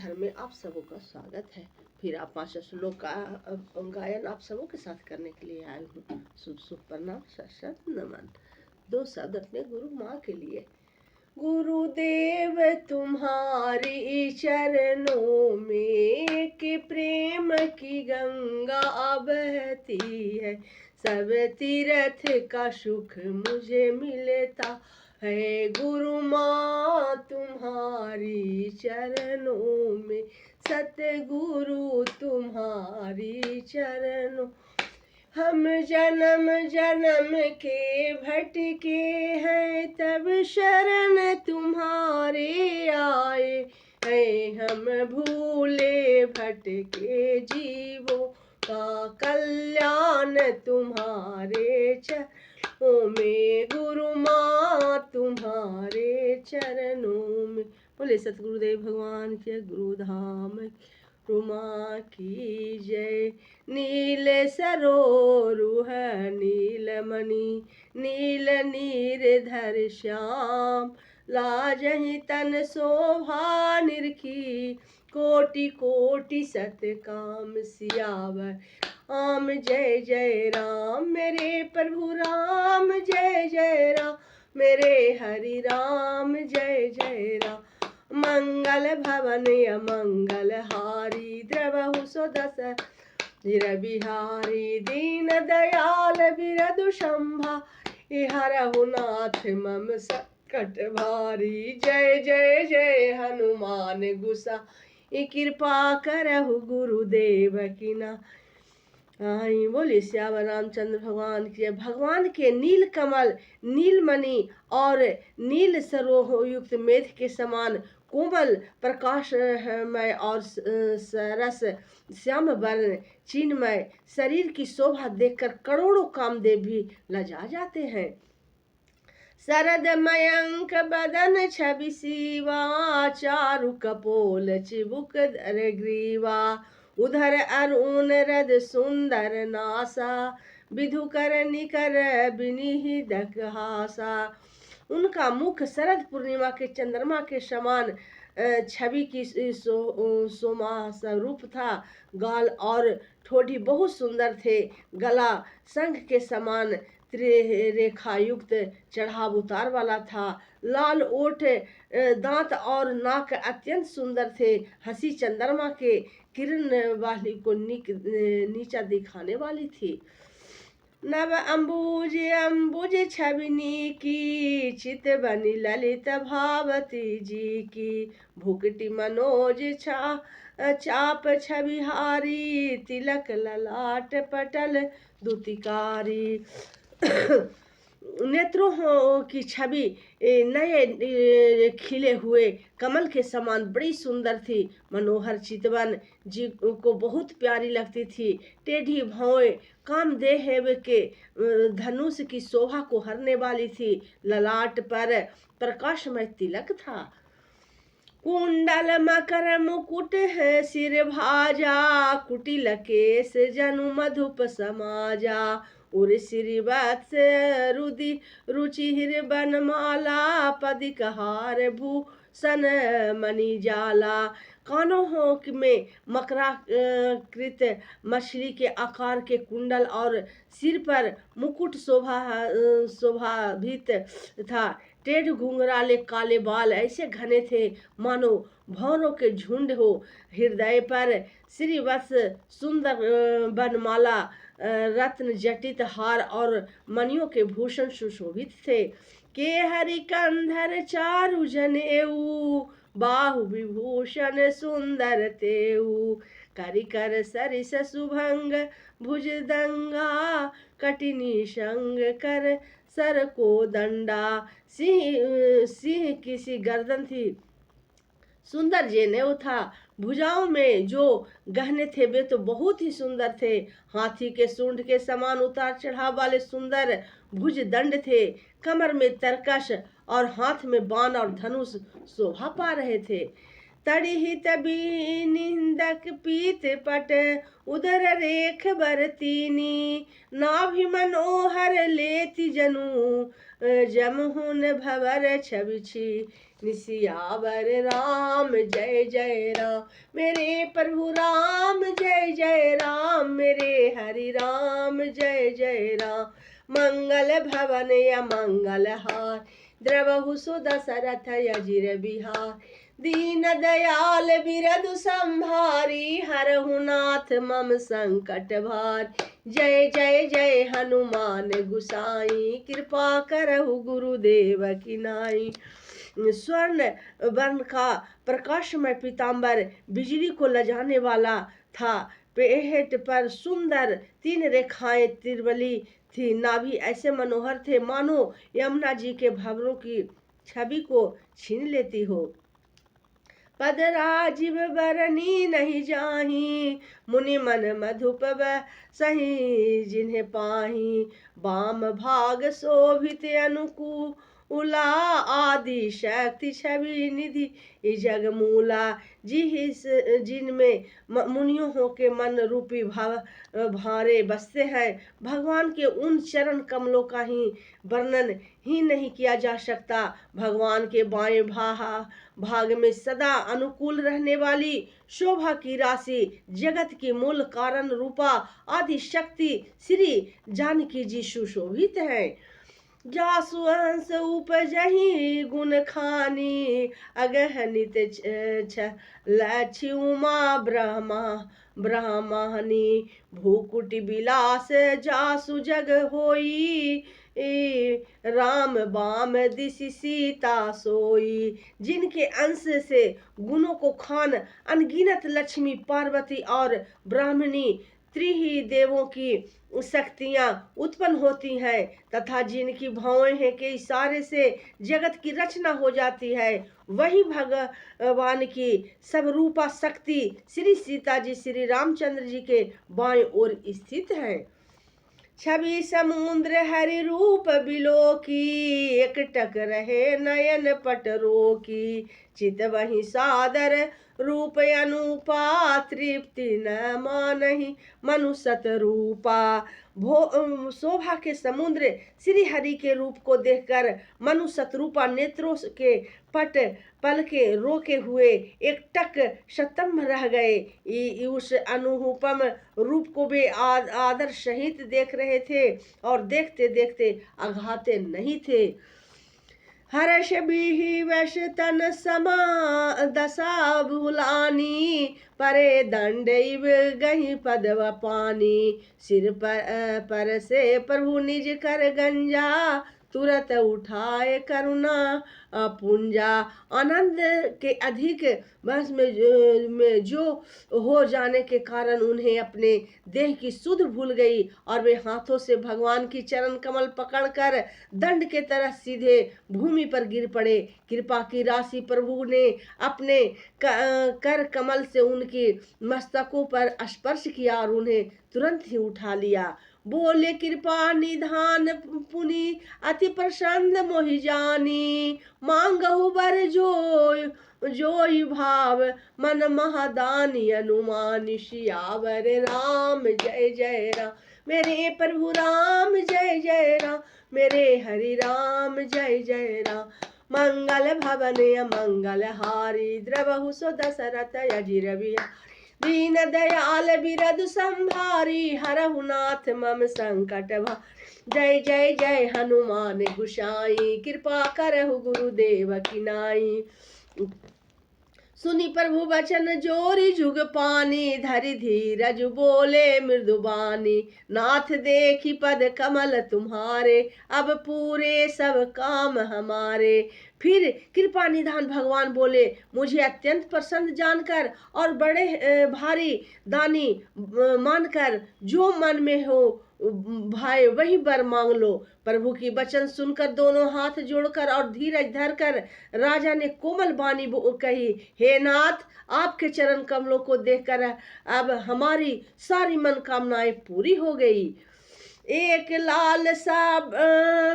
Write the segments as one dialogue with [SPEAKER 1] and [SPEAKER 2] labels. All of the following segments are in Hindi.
[SPEAKER 1] धर्म में आप सबों का स्वागत है। फिर आप 5 श्लोक का गायन आप सबों के साथ करने के लिए आई हूँ। शुभ शुभ प्रणाम, सत नमन। 2 शब्द अपने गुरु माँ के लिए। गुरुदेव तुम्हारी चरणों में कि प्रेम की गंगा बहती है, सब तीर्थ का सुख मुझे मिलता है। गुरु माँ तुम्हारी चरणों में, सतगुरु तुम्हारी चरणों। हम जन्म जन्म के भटके हैं, तब शरण तुम्हारे आए हैं। हम भूले भटके जीवों का कल्याण तुम्हारे चरणों में। गुरु माँ तुम्हारे चरणों में। बोले सतगुरुदेव भगवान के गुरुधाम रुमा की जय। नील सरोरुह नीलमणि, नील नीरधर श्याम, लाजहि तन शोभा निरखी, कोटि कोटि सत काम सियावर राम। जय जय राम मेरे प्रभु राम, जय जय राम मेरे हरि राम, जय जय राम। मंगल भवन अमंगल हारी, द्रवहु सो दशरथ बिहारी। दीन दयाल बिरदु शंभा, हरहु नाथ मम संकट भारी। जय जय जय हनुमान गुसा, कृपा करहु गुरुदेव की ना। बोले श्यावर रामचंद्र भगवान की। भगवान के नील कमल, नीलमणि और नील सरोह युक्त मेघ के समान कोमल प्रकाशमय और सरस श्याम वर्ण चिन्मय शरीर की शोभा देखकर करोड़ों कामदेव भी लजा जाते हैं। शरद मयंक बदन छवि सीवा, चारु कपोल चिबुक धर ग्रीवा। उधर अरुण रद सुंदर नासा, विधुकर निकर बिनिहिदक हासा। उनका मुख शरद पूर्णिमा के चंद्रमा के समान छवि की सोमा स्वरूप था। गाल और ठोड़ी बहुत सुंदर थे। गला शंख के समान त्रिरेखा युक्त चढ़ाव उतार वाला था। लाल ओठ, दांत और नाक अत्यंत सुंदर थे। हंसी चंद्रमा के किरण वाली को नीचा दिखाने वाली थी। नव अम्बुज अम्बुज छबिनी की, चित बनी ललित भावती जी की। भुकटी मनोज चाप छबिहारी, तिलक ललाट पटल दुतिकारी। नेत्रों की छवि नए खिले हुए कमल के समान बड़ी सुंदर थी। मनोहर चितवन जी को बहुत प्यारी लगती थी। टेढ़ी भौएं कामदेव के धनुष की शोभा को हरने वाली थी। ललाट पर प्रकाशमय तिलक था। कुंडल मकर मुकुट है सिर भाजा, कुटिल केस जनु मधुप समाजा। उर श्री वत्स रुदि रुचिर बनमाला, पदिक हार भूषण मणि जाला। कानों में मकराकृत मछली के आकार के कुंडल और सिर पर मुकुट शोभाभित था। टेढ़ घुंघराले काले बाल ऐसे घने थे मानो भौरों के झुंड हो। हृदय पर श्रीवत्स सुंदर बनमाला, रत्न जटित हार और मणियों के भूषण सुशोभित थे। के हरि कंधर चारु जनेऊ, बाहु विभूषण सुंदर तेऊ। करिकर सरिस सुभंग भुजदंगा, कटिनी संग कर सर को दंडा। सिंह किसी गर्दन थी, सुंदर जनेऊ था। भुजाओं में जो गहने थे वे तो बहुत ही सुंदर थे। हाथी के सूंड के समान उतार चढ़ाव वाले सुंदर भुज दंड थे। कमर में तरकश और हाथ में बाण और धनुष शोभा पा रहे थे। तड़िहित भी निंदक पीत पट उदर रेख बरतीनी नाभि मनोहर लेति जनु जमहुन भवर छबिछि निसियावर राम जय जय राम मेरे प्रभु राम जय जय राम मेरे हरि राम जय जय राम मंगल भवन या मंगल हार द्रवहु सुदशरथ यजिर बिहार दीन दयाल बिरदु संभारी हरहु नाथ मम संकट भार जय जय जय हनुमान गुसाई कृपा करहु गुरुदेव की नाई स्वर्ण वर्ण का प्रकाशमय पीताम्बर बिजली को लजाने वाला था। पेट पर सुंदर 3 रेखाएं तिरवली थी। नाभि ऐसे मनोहर थे मानो यमुना जी के भंवरों की छवि को छीन लेती हो। पद राजीव बरनी नहीं जाही मुनि मन मधुप सही जिन्हें पाही वाम भाग शोभित अनुकूला आदि शक्ति छवि निधि जगमूला जिनमें मुनियों के मन रूपी भारे बसते हैं। भगवान के उन चरण कमलों का ही वर्णन ही नहीं किया जा सकता। भगवान के बाएं भाग में सदा अनुकूल रहने वाली शोभा की राशि जगत की मूल कारण रूपा आदि शक्ति श्री जानकी जी सुशोभित है। जासु हंस उपजहि गुण खानी अगहनित लक्ष्य उमा ब्रह्मानी भूकुटि विलास जासु जग होई राम बाम दिशि सीता सोई। जिनके अंश से गुणों को खान अनगिनत लक्ष्मी पार्वती और ब्राह्मणी त्रिही देवों की शक्तियां उत्पन्न होती हैं तथा जिनकी भावों के इशारे से जगत की रचना हो जाती है वही भगवान की सब रूपा शक्ति श्री सीता जी श्री रामचंद्र जी के बाएं ओर स्थित है। छवि समुद्र हरि रूप बिलो की एकटक रहे नयन पटरो की चित वही सादर रूप अनुपा तृप्ति न मानहि मनुसत रूपा। शोभा के समुद्र श्री हरि के रूप को देखकर मनुसत रूपा नेत्रों के पट पल के रोके हुए एक टक स्तंभ रह गए। उस अनुपम रूप को वे आदर सहित देख रहे थे और देखते देखते अघाते नहीं थे। हर्ष बिहि वश तन समा दशा भुलानी परे दंड गही पदव पानी सिर पर से प्रभु निज कर गंजा तुरत उठाए करुणा पुंजा। आनंद के अधिक बस में जो हो जाने के कारण उन्हें अपने देह की सुध भूल गई और वे हाथों से भगवान की चरण कमल पकड़कर दंड के तरह सीधे भूमि पर गिर पड़े। कृपा की राशि प्रभु ने अपने कर कमल से उनकी मस्तकों पर स्पर्श किया और उन्हें तुरंत ही उठा लिया। बोले कृपा निधान पुनि अति प्रसन्न मोहि जानी मांगहु बर जोई भाव मन महादानी अनुमान सियावर राम जय जय राम मेरे प्रभु राम जय जय राम मेरे हरि राम जय जय राम। मंगल भवन मंगल हारी द्रवहु सो दशरथ यजिर बिहारी दीन दयाल बिरदु संभारी हरहु नाथ मम संकट भारी जय जय जय हनुमान गुसाई कृपा करहु गुरुदेव की नाई। सुनि प्रभु वचन जोरी जुग पानी धरि धीरज बोले मृदुबानी नाथ देखी पद कमल तुम्हारे अब पूरे सब काम हमारे। फिर कृपा निधान भगवान बोले मुझे अत्यंत प्रसन्न जानकर और बड़े भारी दानी मानकर जो मन में हो भाई वही वर मांग लो। प्रभु की वचन सुनकर दोनों हाथ जोड़कर और धीरज धरकर राजा ने कोमल बानी कही हे नाथ आपके चरण कमलों को देखकर अब हमारी सारी मनोकामनाएं पूरी हो गई। एक लाल सा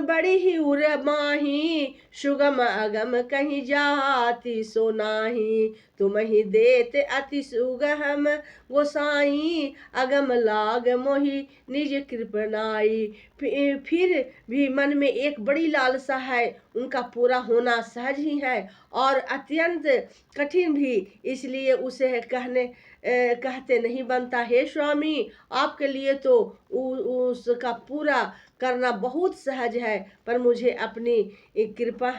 [SPEAKER 1] बड़ी ही उर माही, सुगम अगम कहीं जाती सो नाही। तुम ही देते अति सुगम गोसाई, अगम लाग मोहि निज कृपनाई। फिर भी मन में एक बड़ी लालसा है, उनका पूरा होना सहज ही है और अत्यंत कठिन भी, इसलिए उसे कहते नहीं बनता। हे स्वामी, आपके लिए तो उसका पूरा करना बहुत सहज है, पर मुझे अपनी कृपा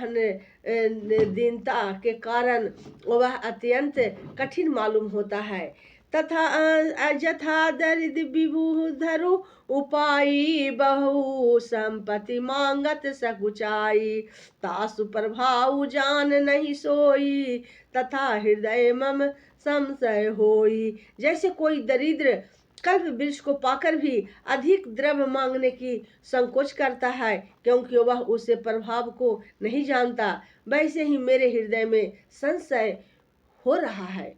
[SPEAKER 1] दीनता के कारण वह अत्यंत कठिन मालूम होता है। तथा यथा दरिद्र विभु धरु उपाई, बहु संपत्ति मांगत सकुचाई। तासु प्रभाव जान नहीं सोई, तथा हृदय मम संशय होई। जैसे कोई दरिद्र कल्प वृक्ष को पाकर भी अधिक द्रव्य मांगने की संकोच करता है, क्योंकि वह उसे प्रभाव को नहीं जानता, वैसे ही मेरे हृदय में संशय हो रहा है।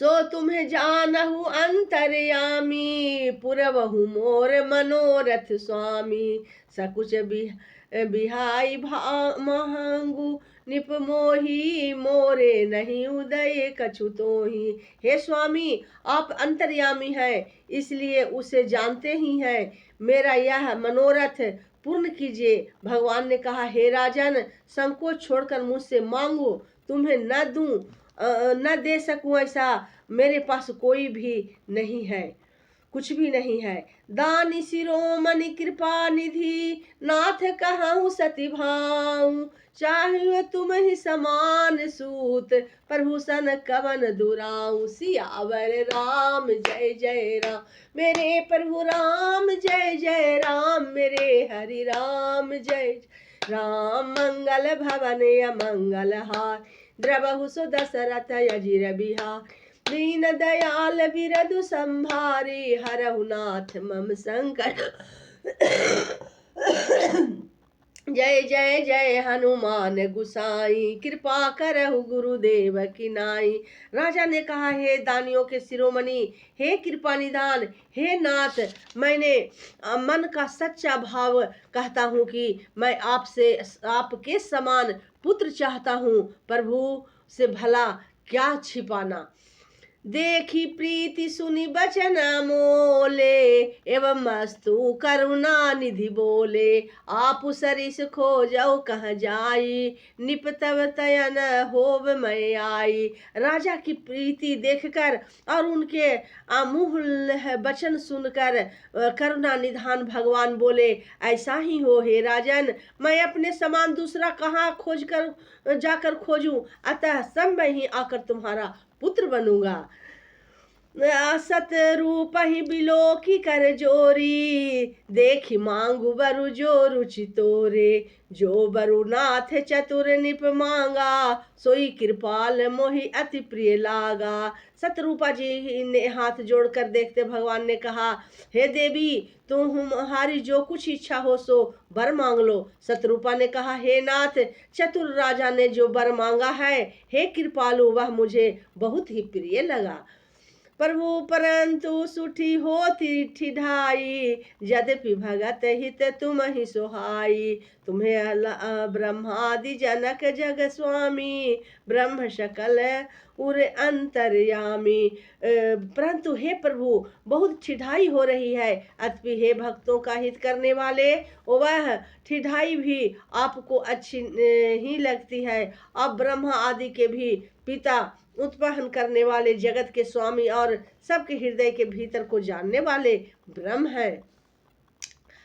[SPEAKER 1] सो तुम्हें जानहु अंतर्यामी, पुरवहु मोर मनोरथ स्वामी। सकुच बिहाई महंगु निप मोही, मोरे नहीं उदय कछु तोही। हे स्वामी, आप अंतर्यामी हैं, इसलिए उसे जानते ही हैं। मेरा यह मनोरथ पूर्ण कीजिए। भगवान ने कहा, हे राजन, संकोच छोड़कर मुझसे मांगो, तुम्हें न दूं न दे सकूं ऐसा मेरे पास कोई भी नहीं है, कुछ भी नहीं है। दानी शिरोमणि कृपा निधि, नाथ कहूँ सति भाऊ। चाहिए तुम ही समान सूत, प्रभु सन कवन दुराऊ। सियावर राम जय जय राम, मेरे प्रभु राम जय जय राम, मेरे हरि राम जय राम। मंगल भवन अमंगल हार, द्रवहु सो दशरथ अजिर बिहार। दीन दयाल बिरदु संभारी, हरहु नाथ मम संकट। जय जय जय हनुमान गुसाई, कृपा करहु गुरुदेव की नाई। राजा ने कहा, हे दानियों के शिरोमणि, हे कृपा निधान, हे नाथ, मैंने मन का सच्चा भाव कहता हूँ कि मैं आपसे आपके समान पुत्र चाहता हूँ। प्रभु से भला क्या छिपाना। देखी प्रीति सुनी बचन मोले, एवं मस्तु करुणा निधि बोले। आप सरिस खोजौ कह जाई, निपतव तयन होव मैं आई। राजा की प्रीति देखकर और उनके अमूल्य वचन सुनकर करुणा निधान भगवान बोले, ऐसा ही हो हे राजन, मैं अपने समान दूसरा कहाँ खोज कर जाकर खोजूं, अतः सब मैं ही आकर तुम्हारा पुत्र बनूंगा। सत रूप ही बिलो की कर जोरी, देखी मांगू बरु जो रुचि तोरे। जो बरु नाथ चतुर निप मांगा, सोई कृपाल मोहि अति प्रिय लागा। सतरूपा जी ने हाथ जोड़कर देखते भगवान ने कहा, हे देवी, तुम्हारी जो कुछ इच्छा हो सो वर मांग लो। सतरूपा ने कहा, हे नाथ, चतुर राजा ने जो वर मांगा है, हे कृपालु, वह मुझे बहुत ही प्रिय लगा। प्रभु परंतु सुठी होती ठिठाई, यद्यपि भगत हित तुम ही सोहाई। तुम्हें ब्रह्मादि जनक जग स्वामी, ब्रह्म सकल उर अंतर्यामी। परंतु हे प्रभु, बहुत ठिठाई हो रही है, अतपि हे भक्तों का हित करने वाले, वह ठिठाई भी आपको अच्छी ही लगती है। अब ब्रह्मा आदि के भी पिता, उत्पन्न करने वाले, जगत के स्वामी और सबके हृदय के भीतर को जानने वाले ब्रह्म है।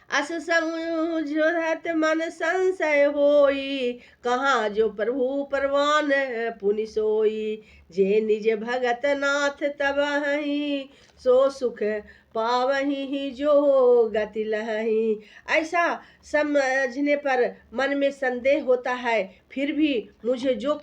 [SPEAKER 1] अस समझत मन संशय होई, कहाँ जो प्रभु परवान पुनि सोई। जे निज भगत नाथ तबहि, सो सुख पावहि ही जो गति लहहि। ऐसा समझने पर मन में संदेह होता है, फिर भी मुझे जो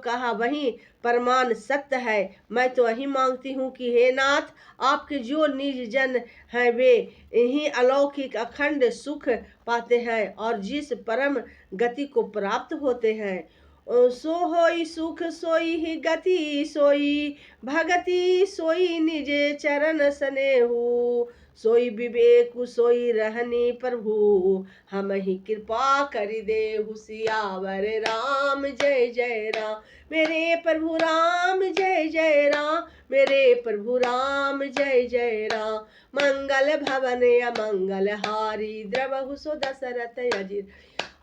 [SPEAKER 1] कहा वही प्रमाण सत्य है। मैं तो यही मांगती हूँ कि हे नाथ, आपके जो निज जन हैं वे ही अलौकिक अखंड सुख पाते हैं और जिस परम गति को प्राप्त होते हैं। सो होई सुख सोई ही गति सोई, भगति सोई निज चरण स्नेहु। सोई विवेक सोई रहनी प्रभु, हम ही कृपा करि देहु सियावर राम जय जय राम। मेरे प्रभु राम जय जय राम, मेरे प्रभु राम जय जय राम। मंगल भवन अमंगल हारी, द्रवहु सो दशरथ अजिर।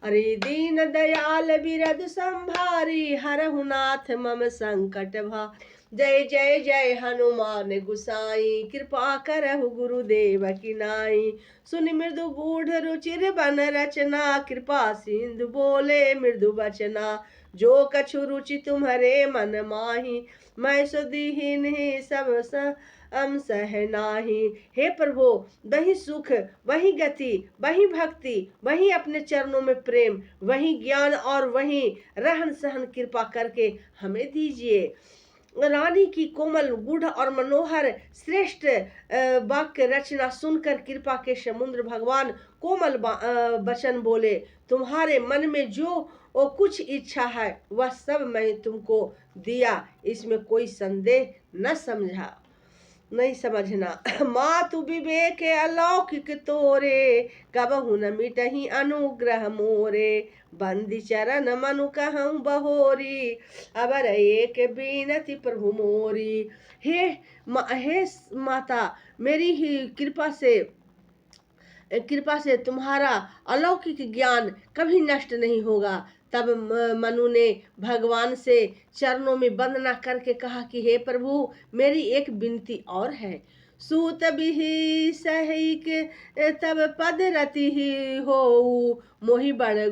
[SPEAKER 1] अरे दीन दयाल बिरद संभारी, हरहु नाथ मम संकट भा। जय जय जय हनुमान गुसाई, कृपा करहु गुरुदेव की नाई। सुनि मृदु गूढ़ रुचिर बन रचना, कृपा सिंधु बोले मृदु बचना। जो कछु रुचि तुम्हारे मन माही, मैं सो दीन ही सब सह नाही। हे प्रभु, वही सुख, वही गति, वही भक्ति, वही अपने चरणों में प्रेम, वही ज्ञान और वही रहन सहन कृपा करके हमें दीजिए। रानी की कोमल गूढ़ और मनोहर श्रेष्ठ वाक्य रचना सुनकर कृपा के समुद्र भगवान कोमल वचन बोले, तुम्हारे मन में जो कुछ इच्छा है वह सब मैं तुमको दिया, इसमें कोई संदेह न समझा नहीं समझना। मातु विवेक अलौकिक तोरे, कबहु न मिटहि अनुग्रह मोरे। बंदी चरण मनु कहूँ बहोरी, अबर एक बीनति प्रभु मोरी। हे माता, मेरी ही कृपा से तुम्हारा अलौकिक ज्ञान कभी नष्ट नहीं होगा। तब मनु ने भगवान से चरणों में वंदना करके कहा कि हे प्रभु, मेरी एक विनती और है। सूत बिहि सहिक तब पद रति ही हो, मोहि बड़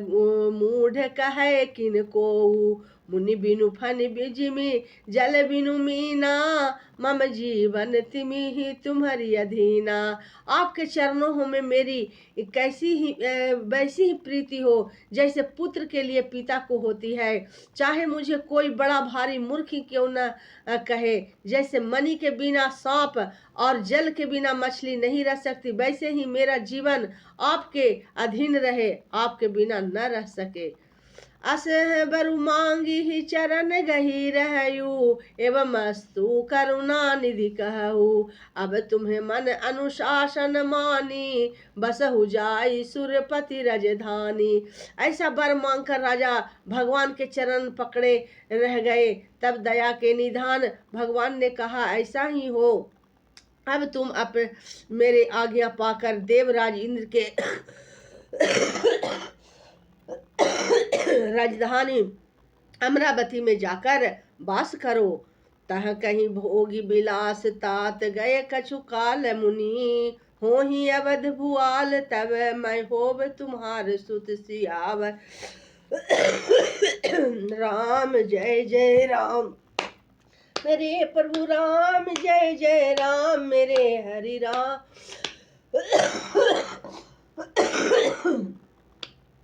[SPEAKER 1] मूढ़ कहे किन को। मुनि बिनु फन बिजिमि जल बिनु मीना, मम जीवन तिमि ही तुम्हारी अधीना। आपके चरणों में मेरी वैसी ही प्रीति हो जैसे पुत्र के लिए पिता को होती है। चाहे मुझे कोई बड़ा भारी मूर्ख क्यों न कहे, जैसे मणि के बिना सांप और जल के बिना मछली नहीं रह सकती, वैसे ही मेरा जीवन आपके अधीन रहे, आपके बिना न रह सके। अस बरु मांगी ही चरण गही रहयु, एवं अस्तु करुणा निधि कहू। अब तुम्हें मन अनुशासन मानी, बसहु जाई सुरपति रजधानी। ऐसा वर मांगकर राजा भगवान के चरण पकड़े रह गए। तब दया के निधान भगवान ने कहा, ऐसा ही हो, अब तुम मेरे आज्ञा पाकर देवराज इंद्र के राजधानी अमरावती में जाकर वास करो। तह कहीं भोगी विलास तात गए कछु काल मुनि, हो ही अवध भुआल तब मैं होब तुम्हार सुत सियावर राम जय जय राम। मेरे प्रभु राम जय जय राम, मेरे हरि राम।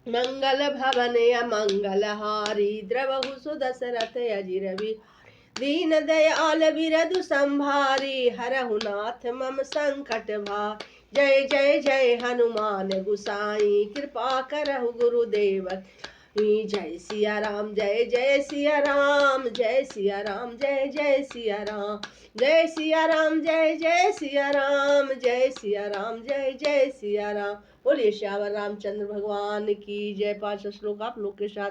[SPEAKER 1] मंगल भवन अमंगल हारी, द्रवहु सो दशरथ अजिरवि। दीन दयाल बिरदु संभारी, हरहु नाथ मम संकट भा। जय जय जय हनुमान गुसाई, कृपा करहु गुरुदेव। जय सिया राम जय जय सिया राम, जय सिया राम जय जय सिया राम, जय सिया राम जय जय सिया राम, जय सिया राम जय जय सिया राम। बोलिए श्यावर रामचंद्र भगवान की जय। 5 श्लोक आप लोग के साथ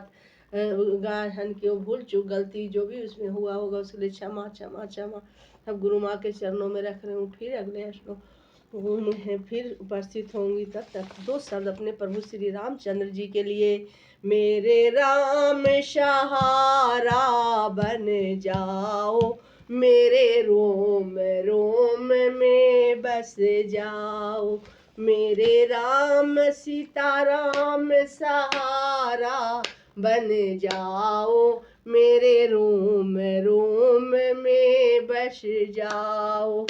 [SPEAKER 1] गायन क्यों भूल चूक गलती जो भी उसमें हुआ होगा उसके लिए क्षमा क्षमा क्षमा। अब गुरु माँ के चरणों में रख रहे हूँ। फिर अगले श्लोक फिर उपस्थित होंगी। तब तक 2 शब्द अपने प्रभु श्री रामचंद्र जी के लिए। मेरे राम सहारा बन जाओ, मेरे रोम रोम में बस जाओ। मेरे राम सीताराम सहारा बन जाओ, मेरे रोम रोम में बस जाओ।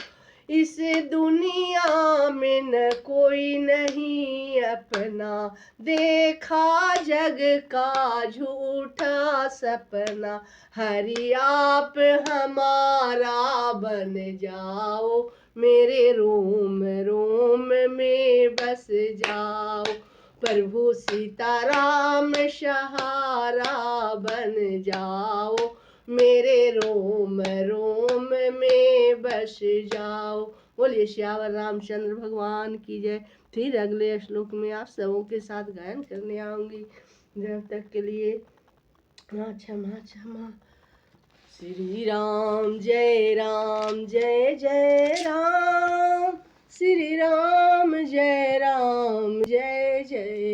[SPEAKER 1] इस दुनिया में न कोई नहीं अपना, देखा जग का झूठा सपना। हरि आप हमारा बन जाओ, मेरे रोम रोम में बस जाओ। प्रभु सीताराम सहारा बन जाओ, मेरे रोम रोम में बस जाओ। बोलिए श्यावर रामचंद्र भगवान की जय। फिर अगले श्लोक में आप सबों के साथ गायन करने आऊंगी। जब तक के लिए क्षमा क्षमा। श्री राम जय राम, श्री राम जय जय